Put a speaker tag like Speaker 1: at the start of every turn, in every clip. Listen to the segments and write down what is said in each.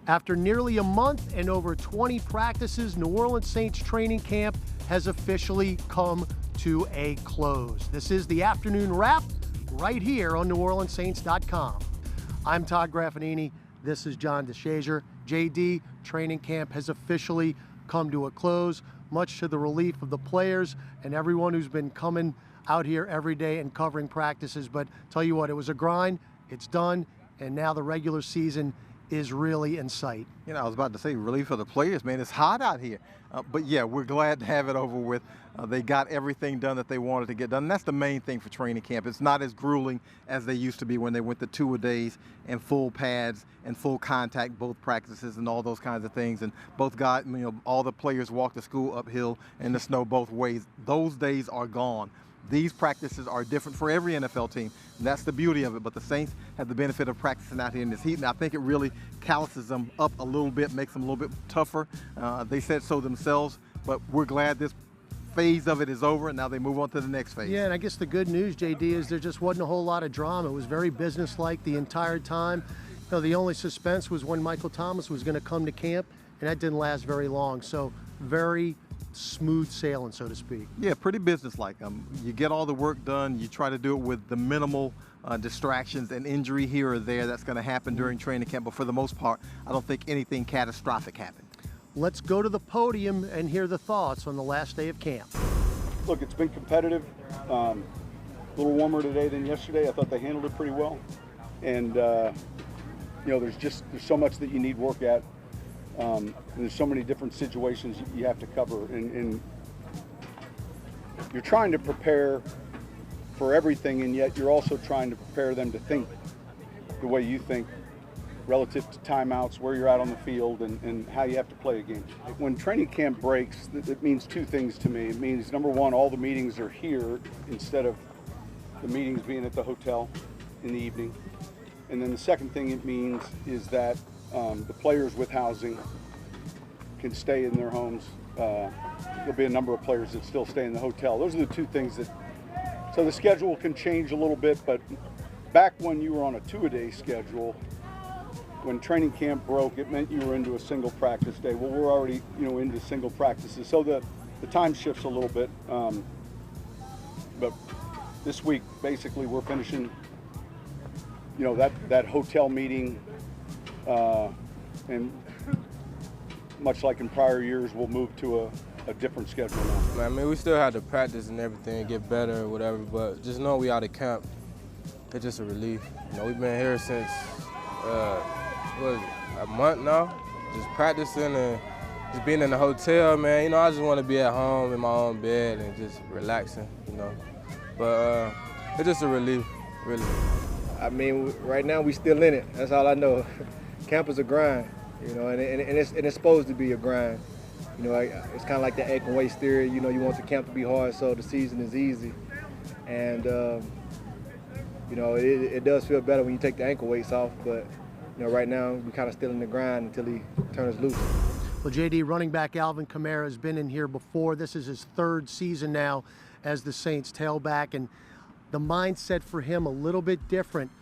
Speaker 1: After nearly a month and over 20 practices, New Orleans Saints training camp has officially come to a close. This is the afternoon wrap right here on NewOrleansSaints.com. I'm Todd Graffagnini. This is John DeShazier. JD, training camp has officially come to a close, much to the relief of the players and everyone who's been coming out here every day and covering practices. But tell you what, it was a grind, it's done, and now the regular season is really in sight.
Speaker 2: You know, I was about to say relief for the players, man. It's hot out here. But yeah, we're glad to have it over with. They got everything done that they wanted to get done. And that's the main thing for training camp. It's not as grueling as they used to be when they went to 2-a-days and full pads and full contact, both practices and all those kinds of things. And both got, all the players walked to school uphill in the snow both ways. Those days are gone. These practices are different for every NFL team, and that's the beauty of it. But the Saints have the benefit of practicing out here in this heat, and I think it really calluses them up a little bit, makes them a little bit tougher. They said so themselves, but we're glad this phase of it is over, and now they move on to the next phase.
Speaker 1: Yeah, and I guess the good news, JD, is there just wasn't a whole lot of drama. It was very businesslike the entire time. The only suspense was when Michael Thomas was going to come to camp, and that didn't last very long. So very smooth sailing, so to speak.
Speaker 2: Yeah, pretty businesslike. You get all the work done. You try to do it with the minimal distractions and injury here or there that's going to happen during training camp. But for the most part, I don't think anything catastrophic happened.
Speaker 1: Let's go to the podium and hear the thoughts on the last day of camp.
Speaker 3: Look, it's been competitive. A little warmer today than yesterday. I thought they handled it pretty well. And there's so much that you need work at. And there's so many different situations you have to cover, and you're trying to prepare for everything, and yet you're also trying to prepare them to think the way you think relative to timeouts, where you're at on the field, and how you have to play a game. When training camp breaks, it means two things to me. It means, number one, all the meetings are here instead of the meetings being at the hotel in the evening. And then the second thing it means is that the players with housing can stay in their homes. There'll be a number of players that still stay in the hotel. Those are the two things so the schedule can change a little bit, but back when you were on a 2-a-day schedule, when training camp broke, it meant you were into a single practice day. Well, we're already, into single practices. So the time shifts a little bit. But this week, basically, we're finishing, that hotel meeting, and much like in prior years, we'll move to a different schedule now.
Speaker 4: I mean, we still had to practice and everything, get better or whatever, but just knowing we out of camp, it's just a relief. We've been here since, a month now, just practicing and just being in the hotel, man. I just want to be at home in my own bed and just relaxing, But it's just a relief, really.
Speaker 5: I mean, right now we still in it. That's all I know. Camp is a grind, and it's supposed to be a grind. It's kind of like the egg and waste theory. You want the camp to be hard so the season is easy. And, it does feel better when you take the ankle weights off. But, right now we're kind of still in the grind until he turns loose.
Speaker 1: Well, JD, running back Alvin Kamara has been in here before. This is his third season now as the Saints tailback. And the mindset for him a little bit different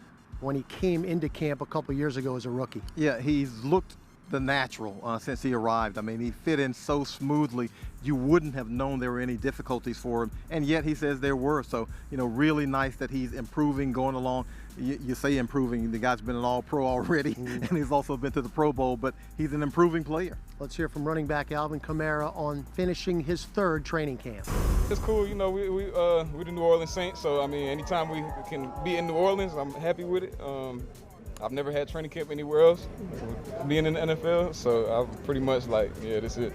Speaker 1: when he came into camp a couple years ago as a rookie.
Speaker 2: Yeah, he's looked the natural since he arrived. I mean, he fit in so smoothly. You wouldn't have known there were any difficulties for him, and yet he says there were. So, really nice that he's improving, going along. You say improving, the guy's been an all-pro already, and he's also been to the Pro Bowl, but he's an improving player.
Speaker 1: Let's hear from running back Alvin Kamara on finishing his third training camp.
Speaker 6: It's cool, we're the New Orleans Saints, so I mean, anytime we can be in New Orleans, I'm happy with it. I've never had training camp anywhere else, being in the NFL, so I'm pretty much like, yeah, that's it.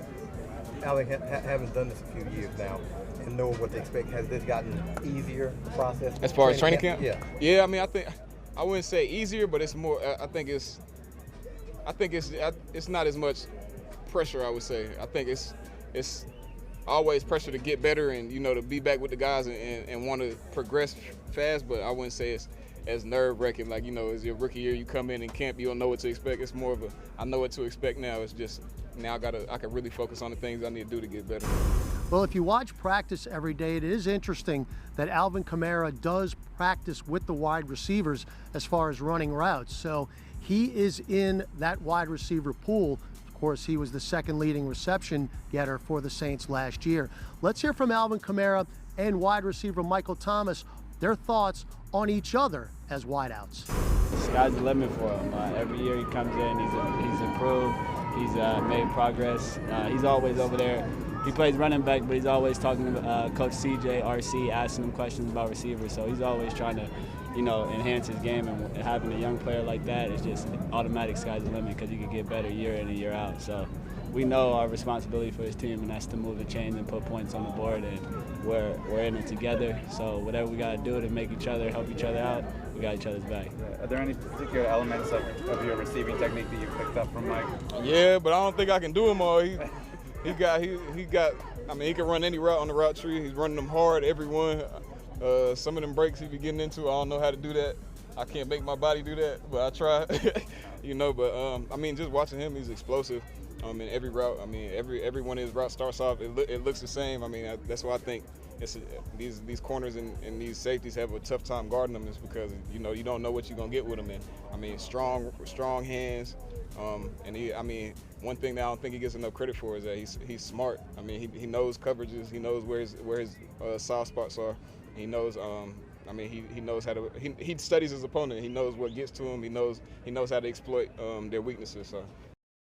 Speaker 7: Alvin, having done this a few years now and knowing what to expect, has this gotten easier, the process?
Speaker 6: As far as training camp?
Speaker 7: Yeah.
Speaker 6: Yeah, I mean, I wouldn't say easier, but it's more, I think it's not as much pressure, I would say. I think it's always pressure to get better and, to be back with the guys and want to progress fast, but I wouldn't say it's as nerve-wracking. Like, as your rookie year, you come in camp, you don't know what to expect. It's more of I know what to expect now. It's just now I can really focus on the things I need to do to get better.
Speaker 1: Well, if you watch practice every day, it is interesting that Alvin Kamara does practice with the wide receivers as far as running routes. So He is in that wide receiver pool. Of course, he was the second leading reception getter for the Saints last year. Let's hear from Alvin Kamara and wide receiver Michael Thomas, their thoughts on each other as wideouts.
Speaker 8: Sky's the limit for him. Every year he comes in, he's improved, he's made progress. He's always over there. He plays running back, but he's always talking to Coach CJ, RC, asking him questions about receivers. So he's always trying to, enhance his game. And having a young player like that is just automatic sky's the limit because he can get better year in and year out. So we know our responsibility for his team, and that's to move the chains and put points on the board. And we're in it together. So whatever we got to do to make each other, help each other out, we got each other's back.
Speaker 9: Are there any particular elements of your receiving technique that you picked up from Mike?
Speaker 6: Yeah, but I don't think I can do them all. He got. I mean, he can run any route on the route tree. He's running them hard, every one. Some of them breaks he be getting into, I don't know how to do that. I can't make my body do that, but I try. But I mean, just watching him, he's explosive. In every route, I mean, every one of his routes starts off, it looks the same. I mean, that's why I think these corners and these safeties have a tough time guarding them, is because you don't know what you're gonna get with them. And I mean, strong hands. One thing that I don't think he gets enough credit for is that he's smart. I mean, he knows coverages. He knows where his soft spots are. He knows. He knows how to. He studies his opponent. He knows what gets to him. He knows how to exploit their weaknesses. So